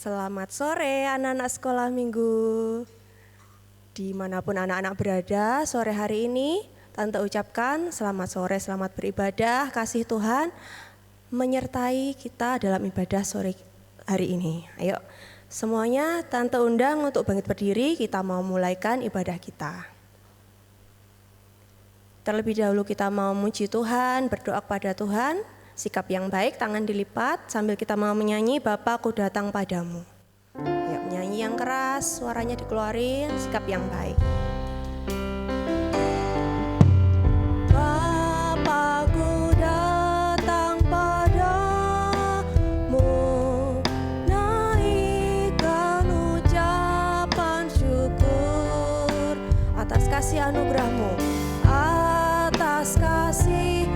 Selamat sore anak-anak sekolah minggu. Dimanapun anak-anak berada sore hari ini, Tante ucapkan selamat sore, selamat beribadah, kasih Tuhan menyertai kita dalam ibadah sore hari ini. Ayo semuanya Tante undang untuk bangkit berdiri, kita mau mulaikan ibadah kita. Terlebih dahulu kita mau memuji Tuhan, berdoa kepada Tuhan. Sikap yang baik, tangan dilipat sambil kita mau menyanyi Bapa aku datang padamu. Ya, menyanyi yang keras, suaranya dikeluarin, sikap yang baik. Bapakku datang padamu, naikkan ucapan syukur atas kasih anugerahmu, atas kasih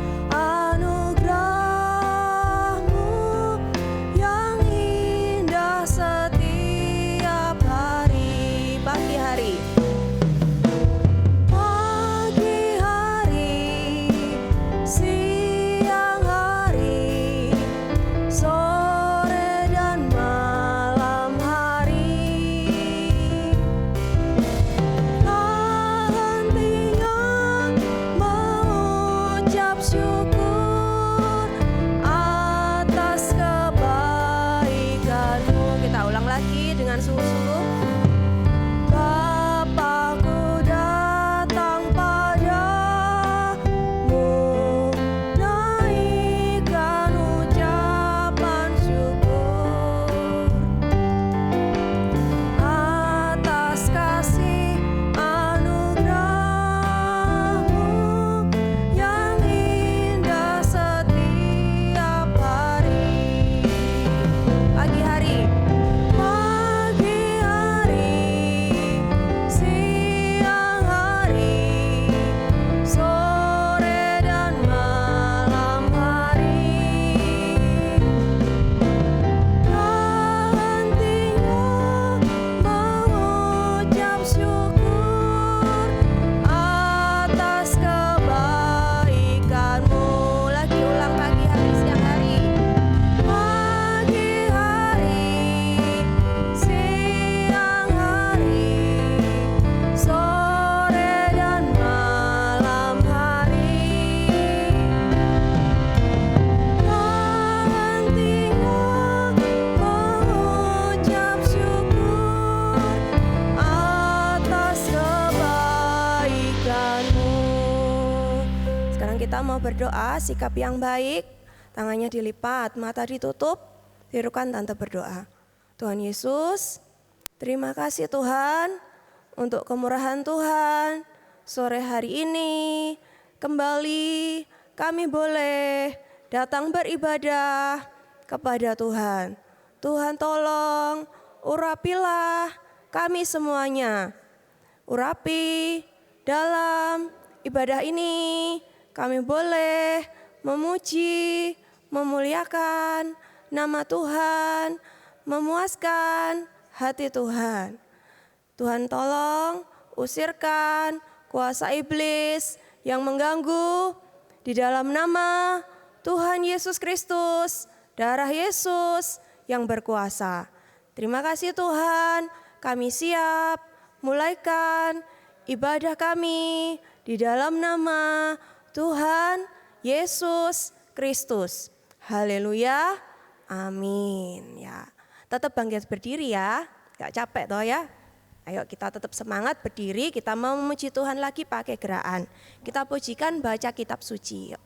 berdoa, sikap yang baik, tangannya dilipat, mata ditutup, tirukan Tante berdoa. Tuhan Yesus, terima kasih Tuhan untuk kemurahan Tuhan. Sore hari ini kembali kami boleh datang beribadah kepada Tuhan. Tuhan tolong urapilah kami semuanya. Urapi dalam ibadah ini. Kami boleh memuji, memuliakan nama Tuhan, memuaskan hati Tuhan. Tuhan tolong usirkan kuasa iblis yang mengganggu di dalam nama Tuhan Yesus Kristus, darah Yesus yang berkuasa. Terima kasih Tuhan, kami siap mulaikan ibadah kami di dalam nama Tuhan Yesus Kristus. Haleluya. Amin ya. Tetap bangkit berdiri ya. Gak capek toh ya. Ayo kita tetap semangat berdiri. Kita mau memuji Tuhan lagi pakai gerakan. Kita pujikan baca kitab suci. Yuk.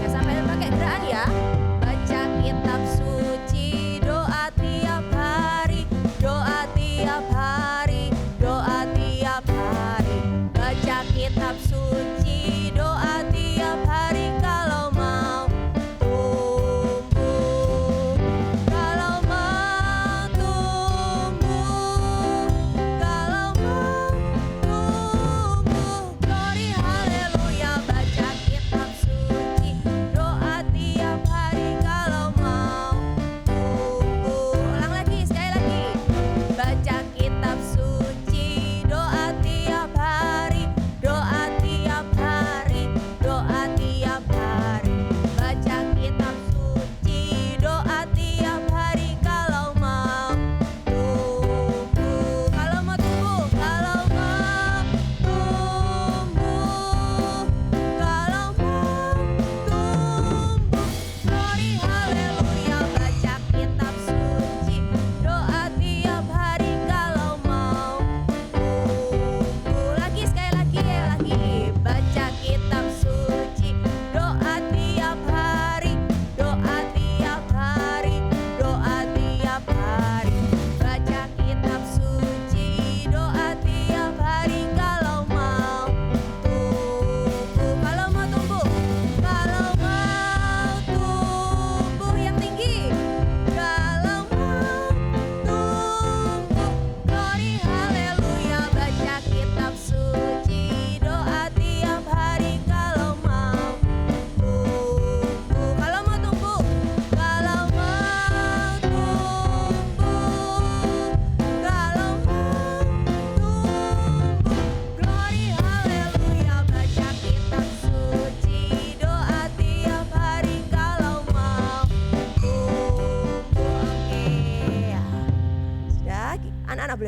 Ya, sampai pakai gerakan ya. Baca kitab suci, doa tiap hari, doa tiap hari. Baca kitab suci, doa tiap hari kalau mau tumbuh, kalau mau tumbuh, kalau mau tumbuh.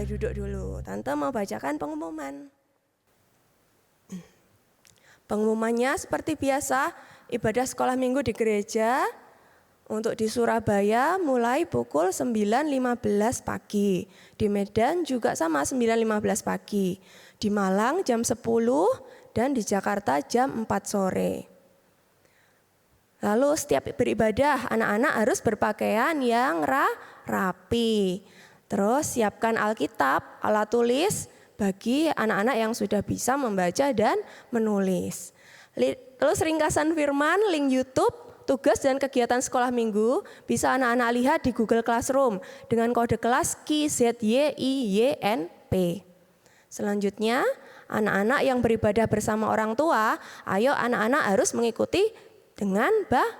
Boleh duduk dulu. Tante mau bacakan pengumuman. Pengumumannya seperti biasa, ibadah sekolah minggu di gereja untuk di Surabaya mulai pukul 9.15 pagi. Di Medan juga sama 9.15 pagi. Di Malang jam 10 dan di Jakarta jam 4 sore. Lalu setiap beribadah anak-anak harus berpakaian yang rapi. Terus siapkan Alkitab, alat tulis bagi anak-anak yang sudah bisa membaca dan menulis. Terus ringkasan firman, link YouTube, tugas dan kegiatan sekolah minggu bisa anak-anak lihat di Google Classroom dengan kode kelas KIZYIYNP. Selanjutnya, anak-anak yang beribadah bersama orang tua, ayo anak-anak harus mengikuti dengan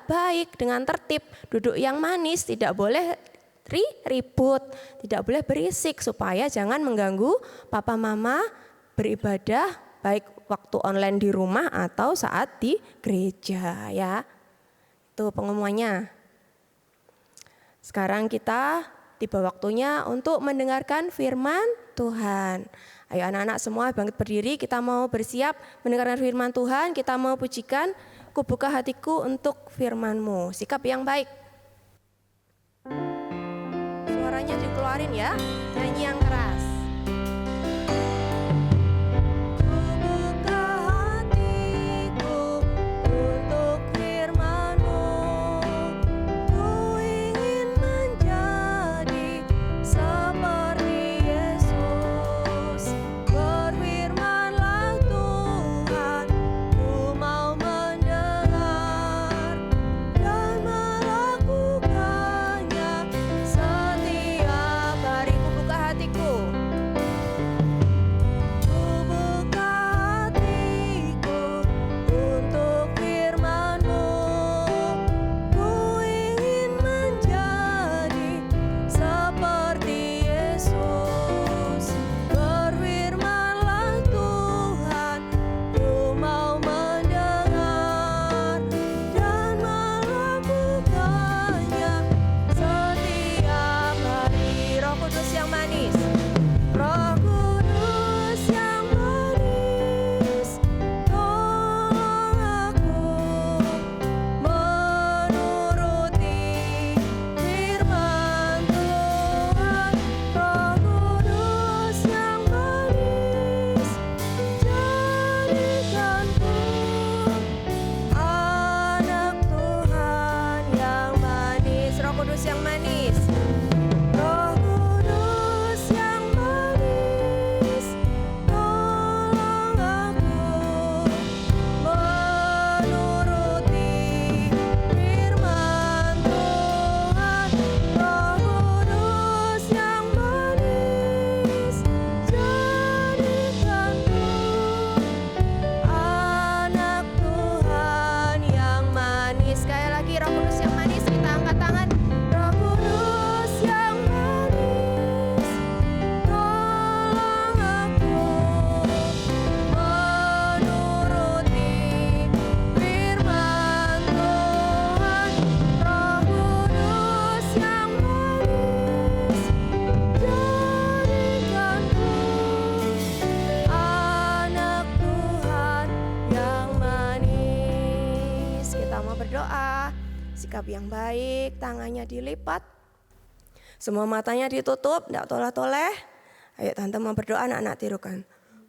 baik, dengan tertib, duduk yang manis, tidak boleh ribut, tidak boleh berisik supaya jangan mengganggu papa mama beribadah baik waktu online di rumah atau saat di gereja ya. Itu pengumumannya. Sekarang kita tiba waktunya untuk mendengarkan firman Tuhan. Ayo anak-anak semua bangkit berdiri, kita mau bersiap mendengarkan firman Tuhan, kita mau pujikan Kubuka hatiku untuk firman-Mu. Sikap yang baik. Suaranya dikeluarin ya, nyanyi yang keras. Sikap yang baik, tangannya dilipat, semua matanya ditutup, tidak toleh-toleh. Ayo tante mau berdoa, anak-anak tirukan.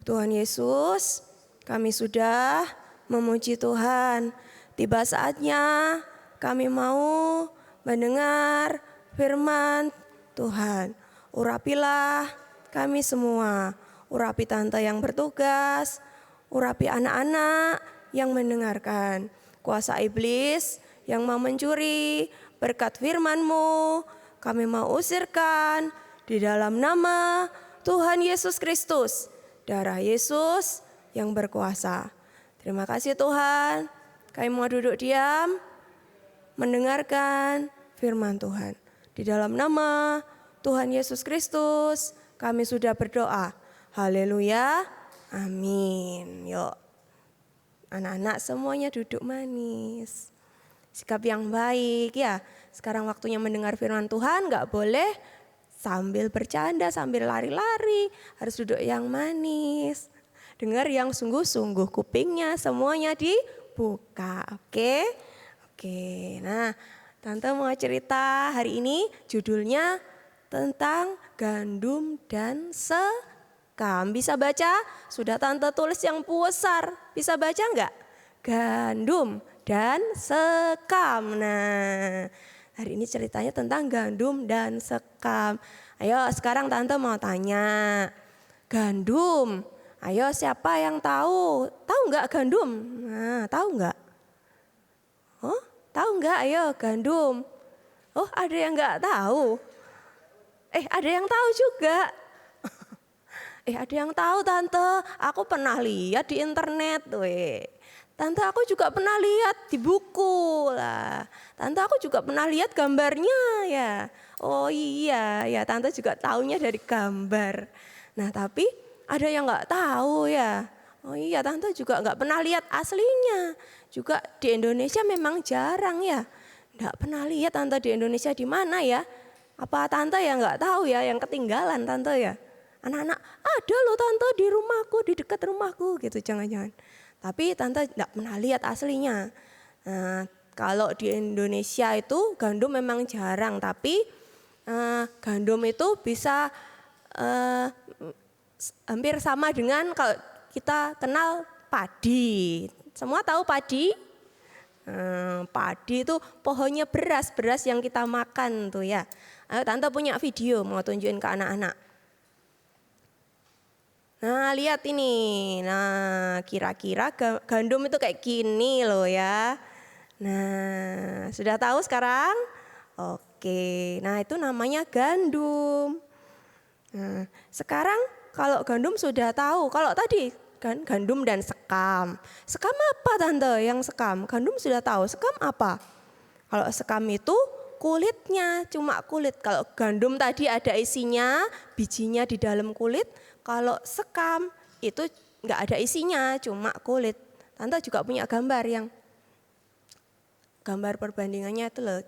Tuhan Yesus, kami sudah memuji Tuhan. Tiba saatnya kami mau mendengar firman Tuhan. Urapilah kami semua, urapi tante yang bertugas, urapi anak-anak yang mendengarkan. Kuasa iblis yang mau mencuri berkat firman-Mu, kami mau usirkan di dalam nama Tuhan Yesus Kristus, darah Yesus yang berkuasa. Terima kasih Tuhan, kami mau duduk diam, mendengarkan firman Tuhan. Di dalam nama Tuhan Yesus Kristus, kami sudah berdoa. Haleluya, amin. Yuk, anak-anak semuanya duduk manis. Sikap yang baik ya. Sekarang waktunya mendengar firman Tuhan, gak boleh sambil bercanda, sambil lari-lari, harus duduk yang manis. Dengar yang sungguh-sungguh, kupingnya semuanya dibuka. Oke? Oke. Nah, Tante mau cerita hari ini judulnya tentang gandum dan sekam. Bisa baca? Sudah Tante tulis yang besar. Bisa baca enggak? Gandum dan sekam. Nah, hari ini ceritanya tentang gandum dan sekam. Ayo sekarang Tante mau tanya. Gandum. Ayo siapa yang tahu? Tahu enggak gandum? Nah, tahu enggak? Oh, tahu enggak? Ayo gandum. Oh, ada yang enggak tahu? Ada yang tahu juga. Ada yang tahu Tante. Aku pernah lihat di internet. Tante aku juga pernah lihat di buku lah. Tante aku juga pernah lihat gambarnya ya. Oh iya ya, Tante juga taunya dari gambar. Nah tapi ada yang nggak tahu ya. Oh iya, Tante juga nggak pernah lihat aslinya. Juga di Indonesia memang jarang ya. Nggak pernah lihat Tante di Indonesia di mana ya. Apa Tante yang nggak tahu ya, yang ketinggalan Tante ya. Anak-anak, ada loh Tante di rumahku, di dekat rumahku gitu, jangan-jangan. Tapi Tante tidak pernah lihat aslinya. Nah, kalau di Indonesia itu gandum memang jarang, tapi gandum itu bisa hampir sama dengan kalau kita kenal padi. Semua tahu padi? Padi itu pohonnya beras yang kita makan tuh ya. Ayo Tante punya video mau tunjukin ke anak-anak. Nah lihat ini, nah kira-kira gandum itu kayak gini loh ya. Nah sudah tahu sekarang? Oke, nah itu namanya gandum. Nah, sekarang kalau gandum sudah tahu, kalau tadi kan gandum dan sekam. Sekam apa Tante yang sekam? Gandum sudah tahu, sekam apa? Kalau sekam itu kulitnya, cuma kulit. Kalau gandum tadi ada isinya, bijinya di dalam kulit. Kalau sekam itu nggak ada isinya, cuma kulit. Tante juga punya gambar gambar perbandingannya itu loh.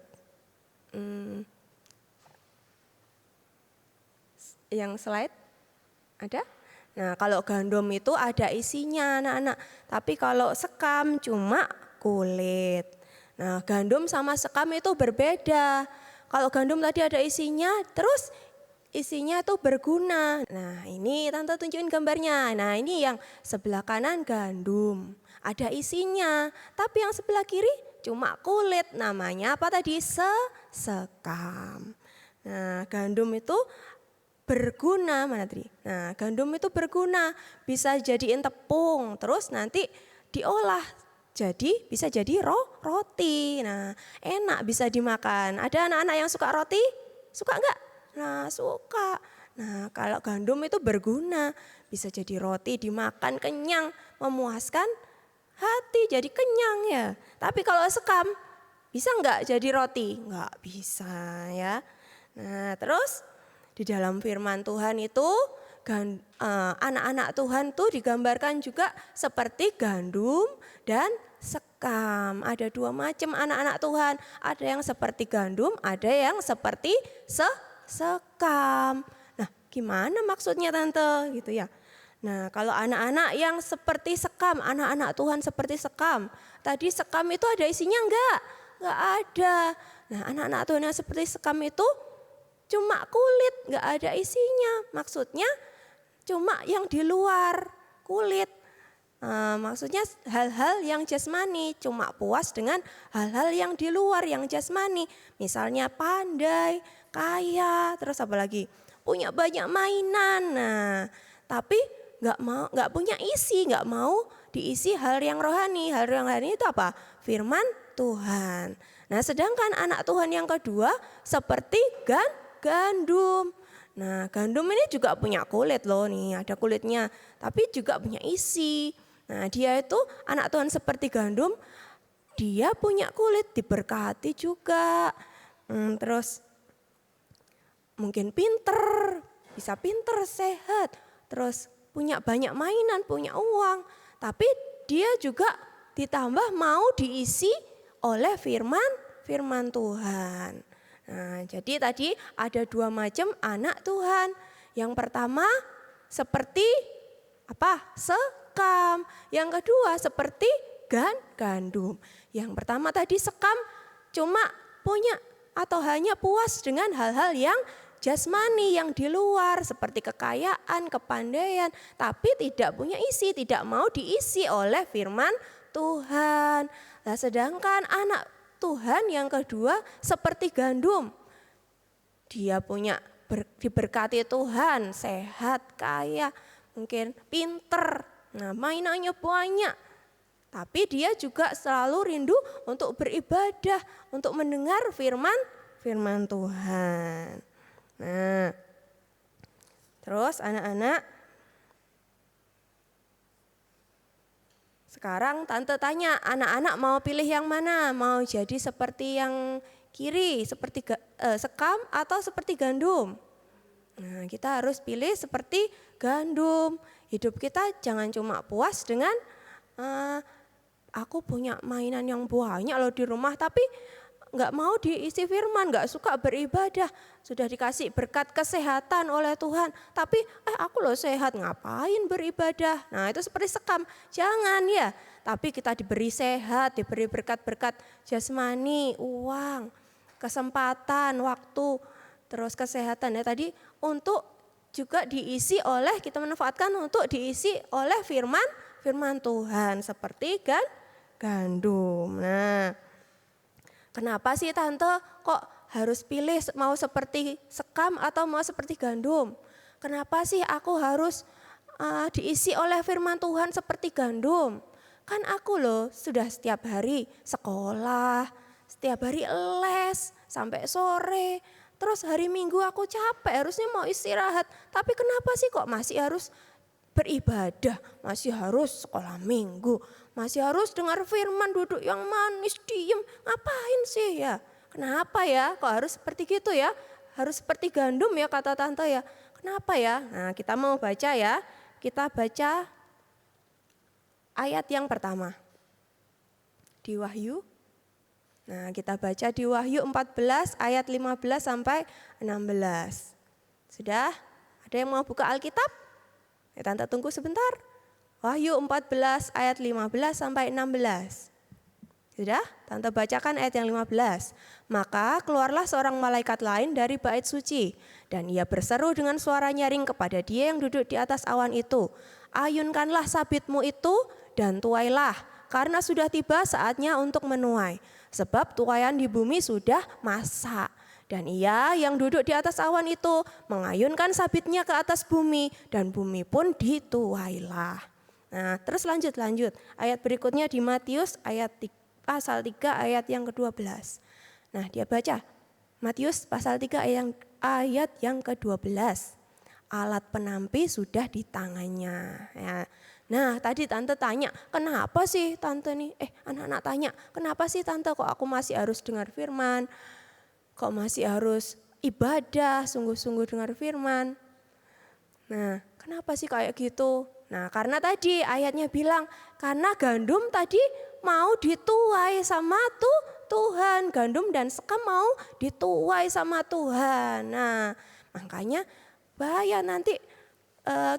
Yang slide ada? Nah kalau gandum itu ada isinya anak-anak. Tapi kalau sekam cuma kulit. Nah gandum sama sekam itu berbeda. Kalau gandum tadi ada isinya, terus isinya itu berguna. Nah ini Tante tunjukin gambarnya. Nah ini yang sebelah kanan gandum. Ada isinya. Tapi yang sebelah kiri cuma kulit. Namanya apa tadi? Sekam. Nah gandum itu berguna. Mana tadi? Nah gandum itu berguna. Bisa jadiin tepung. Terus nanti diolah. Jadi bisa jadi roti. Nah enak bisa dimakan. Ada anak-anak yang suka roti? Suka enggak? Nah suka. Nah kalau gandum itu berguna, bisa jadi roti dimakan kenyang, memuaskan hati jadi kenyang ya. Tapi kalau sekam bisa enggak jadi roti? Enggak bisa ya. Nah terus di dalam firman Tuhan itu anak-anak Tuhan tuh digambarkan juga seperti gandum dan sekam. Ada dua macam anak-anak Tuhan. Ada yang seperti gandum, ada yang seperti sekam. Nah, gimana maksudnya Tante gitu ya? Nah, kalau anak-anak yang seperti sekam, anak-anak Tuhan seperti sekam. Tadi sekam itu ada isinya enggak? Enggak ada. Nah, anak-anak Tuhan yang seperti sekam itu cuma kulit, enggak ada isinya. Maksudnya cuma yang di luar kulit. Maksudnya hal-hal yang jasmani, cuma puas dengan hal-hal yang di luar yang jasmani. Misalnya pandai, kaya, terus apa lagi? Punya banyak mainan. Nah, tapi nggak punya isi, nggak mau diisi hal yang rohani. Hal yang rohani itu apa? Firman Tuhan. Nah, sedangkan anak Tuhan yang kedua seperti gandum. Nah, gandum ini juga punya kulit loh nih, ada kulitnya, tapi juga punya isi. Nah, dia itu anak Tuhan seperti gandum, dia punya kulit, diberkati juga. Terus mungkin pinter, bisa pinter, sehat, terus punya banyak mainan, punya uang. Tapi dia juga ditambah mau diisi oleh firman Tuhan. Nah, jadi tadi ada 2 macam anak Tuhan. Yang pertama seperti apa? Sekam. Yang kedua seperti gandum. Yang pertama tadi sekam cuma punya atau hanya puas dengan hal-hal yang jasmani, yang di luar seperti kekayaan, kepandaian, tapi tidak punya isi, tidak mau diisi oleh firman Tuhan. Nah, sedangkan anak Tuhan yang kedua seperti gandum. Dia punya diberkati Tuhan, sehat, kaya, mungkin pinter, nah mainannya banyak. Tapi dia juga selalu rindu untuk beribadah, untuk mendengar firman Tuhan. Nah, terus anak-anak, sekarang tante tanya, anak-anak mau pilih yang mana? Mau jadi seperti yang kiri, seperti sekam atau seperti gandum? Nah, kita harus pilih seperti gandum. Hidup kita jangan cuma puas dengan aku punya mainan yang banyak loh di rumah, tapi nggak mau diisi firman, nggak suka beribadah. Sudah dikasih berkat kesehatan oleh Tuhan, tapi aku loh sehat, ngapain beribadah? Nah, itu seperti sekam, jangan ya. Tapi kita diberi sehat, diberi berkat-berkat jasmani, uang, kesempatan, waktu, terus kesehatan ya tadi, untuk juga diisi oleh, kita manfaatkan untuk diisi oleh firman Tuhan seperti gandum. Nah, kenapa sih tante kok harus pilih mau seperti sekam atau mau seperti gandum? Kenapa sih aku harus diisi oleh firman Tuhan seperti gandum? Kan aku loh sudah setiap hari sekolah, setiap hari les sampai sore. Terus hari Minggu aku capek, harusnya mau istirahat. Tapi kenapa sih kok masih harus beribadah, masih harus sekolah minggu, masih harus dengar firman, duduk yang manis, diem, ngapain sih ya? Kenapa ya? Kok harus seperti gitu ya? Harus seperti gandum ya kata tante ya? Kenapa ya? Nah, kita mau baca ya. Kita baca ayat yang pertama di Wahyu. Nah, kita baca di Wahyu 14 ayat 15 sampai 16. Sudah? Ada yang mau buka Alkitab? Ya, tante tunggu sebentar. Wahyu 14 ayat 15 sampai 16. Sudah? Tante bacakan ayat yang 15. Maka keluarlah seorang malaikat lain dari bait suci, dan ia berseru dengan suara nyaring kepada dia yang duduk di atas awan itu. Ayunkanlah sabitmu itu dan tuailah, karena sudah tiba saatnya untuk menuai. Sebab tuaian di bumi sudah masak. Dan ia yang duduk di atas awan itu mengayunkan sabitnya ke atas bumi, dan bumi pun dituailah. Nah, terus lanjut. Ayat berikutnya di Matius pasal 3 ayat yang ke-12. Nah, dia baca Matius pasal 3 ayat yang ke-12. Alat penampi sudah di tangannya. Ya. Nah, tadi tante tanya, kenapa sih tante nih? Anak-anak tanya, kenapa sih tante kok aku masih harus dengar firman? Kok masih harus ibadah, sungguh-sungguh dengar firman? Nah, kenapa sih kayak gitu? Nah, karena tadi ayatnya bilang, karena gandum tadi mau dituai sama Tuhan. Gandum dan sekam mau dituai sama Tuhan. Nah, makanya bahaya nanti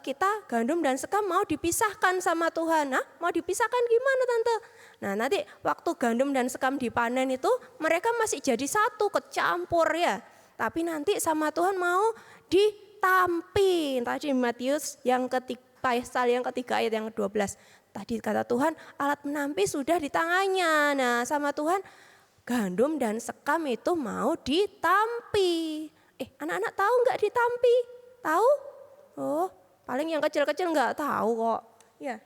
kita gandum dan sekam mau dipisahkan sama Tuhan. Nah, mau dipisahkan gimana tante? Nah, nanti waktu gandum dan sekam dipanen itu mereka masih jadi satu, kecampur ya. Tapi nanti sama Tuhan mau ditampi. Tadi Matius pasal yang ketiga ayat yang ke-12. Tadi kata Tuhan, alat penampi sudah di tangannya. Nah, sama Tuhan gandum dan sekam itu mau ditampi. Anak-anak tahu nggak ditampi? Tahu? Oh, paling yang kecil-kecil nggak tahu kok. Ya.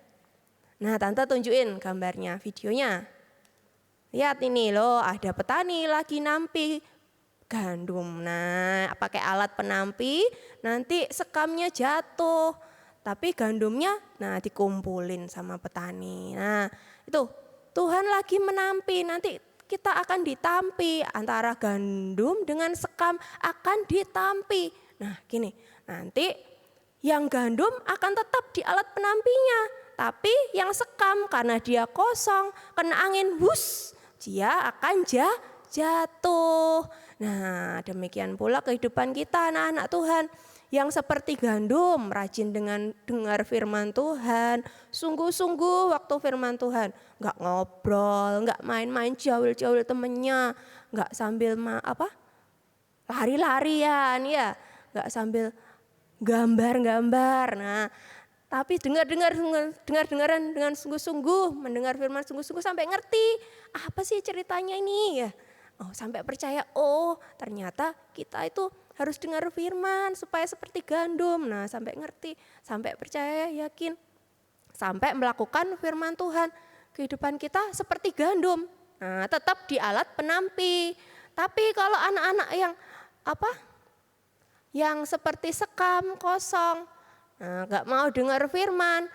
Nah, tante tunjukin gambarnya, videonya. Lihat ini loh, ada petani lagi nampi gandum. Nah, pakai alat penampi, nanti sekamnya jatuh. Tapi gandumnya, nah dikumpulin sama petani. Nah, itu Tuhan lagi menampi, nanti kita akan ditampi. Antara gandum dengan sekam akan ditampi. Nah, gini, nanti yang gandum akan tetap di alat penampinya, tapi yang sekam karena dia kosong, kena angin, dia akan jatuh. Nah, demikian pula kehidupan kita anak-anak Tuhan yang seperti gandum, rajin dengan dengar firman Tuhan, sungguh-sungguh waktu firman Tuhan, nggak ngobrol, nggak main-main jauh-jauh temennya, nggak sambil lari-larian ya, nggak sambil gambar-gambar. Nah, tapi dengar-dengaran dengan sungguh-sungguh, mendengar firman sungguh-sungguh sampai ngerti apa sih ceritanya ini ya. Oh, sampai percaya, oh ternyata kita itu harus dengar firman supaya seperti gandum. Nah, sampai ngerti, sampai percaya, yakin, sampai melakukan firman Tuhan. Kehidupan kita seperti gandum. Nah, tetap di alat penampi. Tapi kalau anak-anak yang seperti sekam kosong, nah, gak mau dengar firman.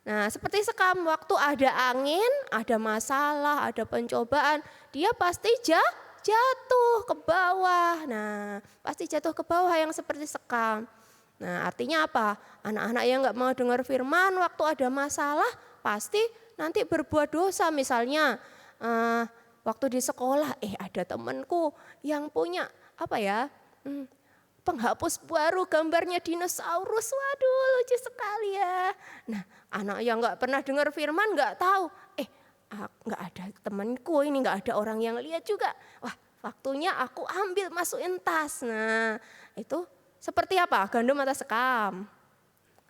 Nah, seperti sekam, waktu ada angin, ada masalah, ada pencobaan, dia pasti jatuh ke bawah. Nah, pasti jatuh ke bawah yang seperti sekam. Nah, artinya apa? Anak-anak yang gak mau dengar firman waktu ada masalah, pasti nanti berbuat dosa. Misalnya, waktu di sekolah, ada temanku yang punya penghapus baru gambarnya dinosaurus, waduh lucu sekali ya. Nah, anak yang nggak pernah dengar firman nggak tahu, nggak ada temanku ini, nggak ada orang yang lihat juga. Wah, waktunya aku ambil masukin tas. Nah, itu seperti apa? Gandum atau sekam?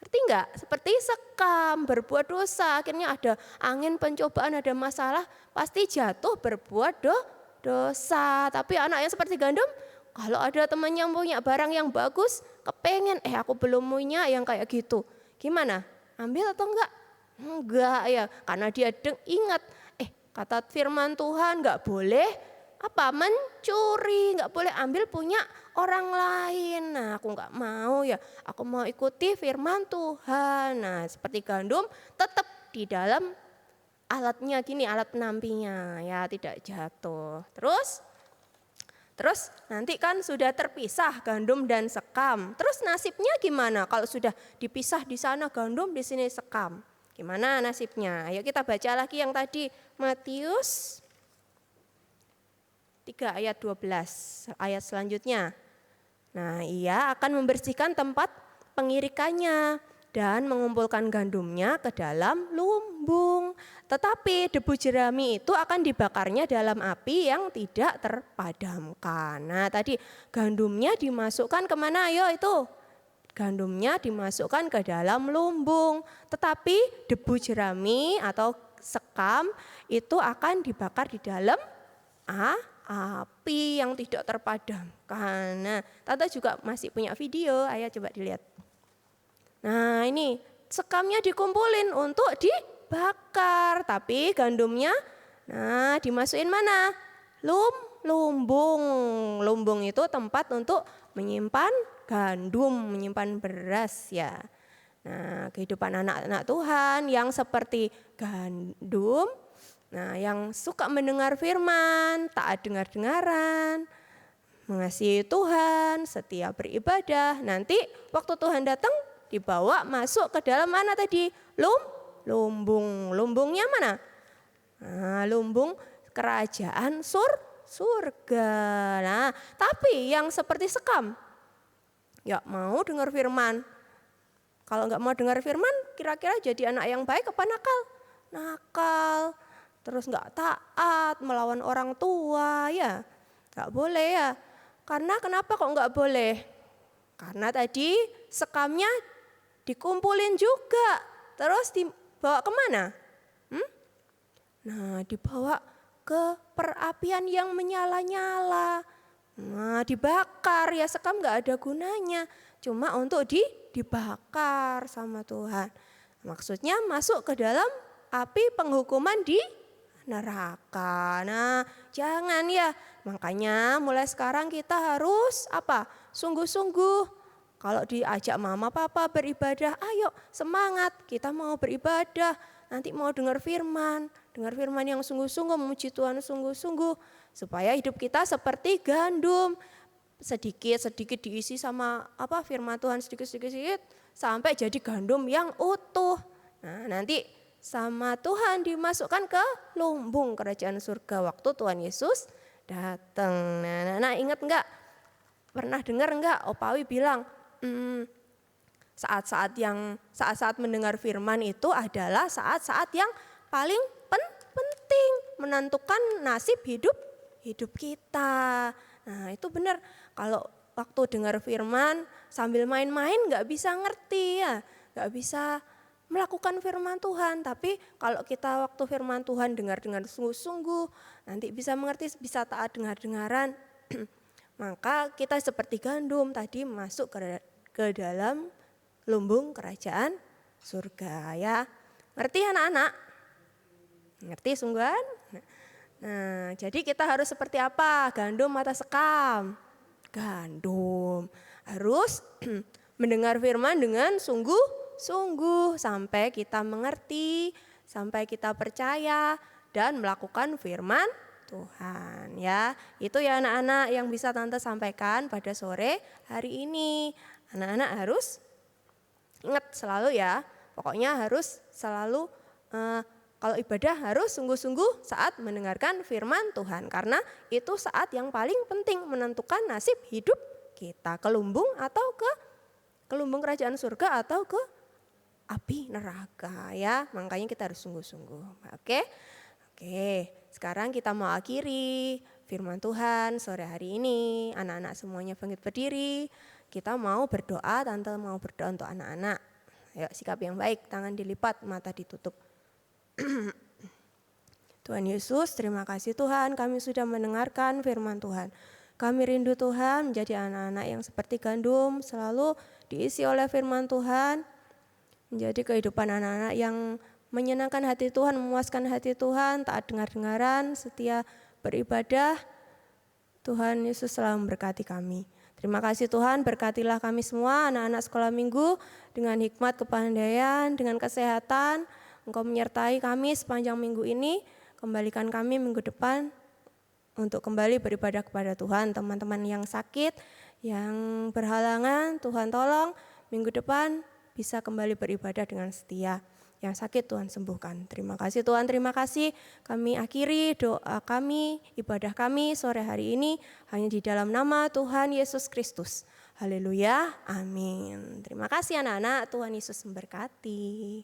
Ngerti nggak? Seperti sekam, berbuat dosa. Akhirnya ada angin, pencobaan, ada masalah, pasti jatuh berbuat dosa. Tapi anak yang seperti gandum, kalau ada temannya punya barang yang bagus, kepengen, aku belum punya yang kayak gitu. Gimana? Ambil atau enggak? Enggak ya, karena dia ingat, kata firman Tuhan enggak boleh mencuri, enggak boleh ambil punya orang lain. Nah, aku enggak mau ya, aku mau ikuti firman Tuhan. Nah, seperti gandum tetap di dalam alatnya gini, alat penampinya ya, tidak jatuh. Terus nanti kan sudah terpisah gandum dan sekam. Terus nasibnya gimana kalau sudah dipisah di sana gandum, di sini sekam? Gimana nasibnya? Ayo kita baca lagi yang tadi, Matius 3 ayat 12, ayat selanjutnya. Nah, ia akan membersihkan tempat pengirikannya dan mengumpulkan gandumnya ke dalam lumbung. Tetapi debu jerami itu akan dibakarnya dalam api yang tidak terpadamkan. Nah, tadi gandumnya dimasukkan kemana? Ayo itu. Gandumnya dimasukkan ke dalam lumbung. Tetapi debu jerami atau sekam itu akan dibakar di dalam api yang tidak terpadamkan. Nah, Tante juga masih punya video, ayo coba dilihat. Nah, ini sekamnya dikumpulin untuk dibakar, tapi gandumnya dimasukin mana? Lumbung. Lumbung itu tempat untuk menyimpan gandum, menyimpan beras ya. Nah, kehidupan anak-anak Tuhan yang seperti gandum, yang suka mendengar firman, taat dengar-dengaran, mengasihi Tuhan, setia beribadah. Nanti waktu Tuhan datang, dibawa masuk ke dalam mana tadi? Lumbung. Lumbungnya mana? Nah, lumbung kerajaan surga. Nah, tapi yang seperti sekam, ya mau dengar firman. Kalau nggak mau dengar firman, kira-kira jadi anak yang baik apa nakal? Nakal. Terus nggak taat, melawan orang tua ya. Nggak boleh ya. Karena kenapa kok nggak boleh? Karena tadi sekamnya dikumpulin juga, terus dibawa kemana? Nah, dibawa ke perapian yang menyala-nyala. Nah, dibakar ya, sekam nggak ada gunanya, cuma untuk dibakar sama Tuhan. Maksudnya masuk ke dalam api penghukuman di neraka. Nah, jangan ya. Makanya mulai sekarang kita harus sungguh-sungguh. Kalau diajak mama papa beribadah, ayo semangat, kita mau beribadah, nanti mau dengar firman yang sungguh-sungguh, memuji Tuhan sungguh-sungguh, supaya hidup kita seperti gandum, sedikit-sedikit diisi sama firman Tuhan, sedikit-sedikit sampai jadi gandum yang utuh. Nah, nanti sama Tuhan dimasukkan ke lumbung kerajaan surga waktu Tuhan Yesus datang. Nah, ingat enggak? Pernah dengar enggak Opawi bilang saat-saat mendengar firman itu adalah saat-saat yang paling penting menentukan nasib hidup kita. Nah, itu benar. Kalau waktu dengar firman sambil main-main nggak bisa ngerti ya, nggak bisa melakukan firman Tuhan. Tapi kalau kita waktu firman Tuhan dengar dengan sungguh-sungguh, nanti bisa mengerti, bisa taat dengar-dengaran. Maka kita seperti gandum tadi masuk ke dalam lumbung kerajaan surga ya. Ngerti anak-anak? Ngerti sungguhan? Nah, jadi kita harus seperti apa? Gandum atau sekam? Gandum. Harus mendengar firman dengan sungguh-sungguh sampai kita mengerti, sampai kita percaya dan melakukan firman Tuhan ya. Itu ya anak-anak yang bisa Tante sampaikan pada sore hari ini. Anak-anak harus ingat selalu ya. Pokoknya harus selalu kalau ibadah harus sungguh-sungguh saat mendengarkan firman Tuhan. Karena itu saat yang paling penting menentukan nasib hidup kita. Ke lumbung kerajaan surga atau ke api neraka ya. Makanya kita harus sungguh-sungguh. Oke, sekarang kita mau akhiri firman Tuhan sore hari ini. Anak-anak semuanya bangkit berdiri. Kita mau berdoa, Tante mau berdoa untuk anak-anak. Ayo sikap yang baik, tangan dilipat, mata ditutup. Tuhan Yesus, terima kasih Tuhan, kami sudah mendengarkan firman Tuhan. Kami rindu Tuhan menjadi anak-anak yang seperti gandum, selalu diisi oleh firman Tuhan, menjadi kehidupan anak-anak yang menyenangkan hati Tuhan, memuaskan hati Tuhan, taat dengar-dengaran, setia beribadah. Tuhan Yesus selalu memberkati kami. Terima kasih Tuhan, berkatilah kami semua anak-anak sekolah minggu dengan hikmat, kepandaian, dengan kesehatan. Engkau menyertai kami sepanjang minggu ini, kembalikan kami minggu depan untuk kembali beribadah kepada Tuhan. Teman-teman yang sakit, yang berhalangan, Tuhan tolong minggu depan bisa kembali beribadah dengan setia. Yang sakit Tuhan sembuhkan. Terima kasih Tuhan, terima kasih. Kami akhiri doa kami, ibadah kami sore hari ini hanya di dalam nama Tuhan Yesus Kristus. Haleluya, amin. Terima kasih anak-anak, Tuhan Yesus memberkati.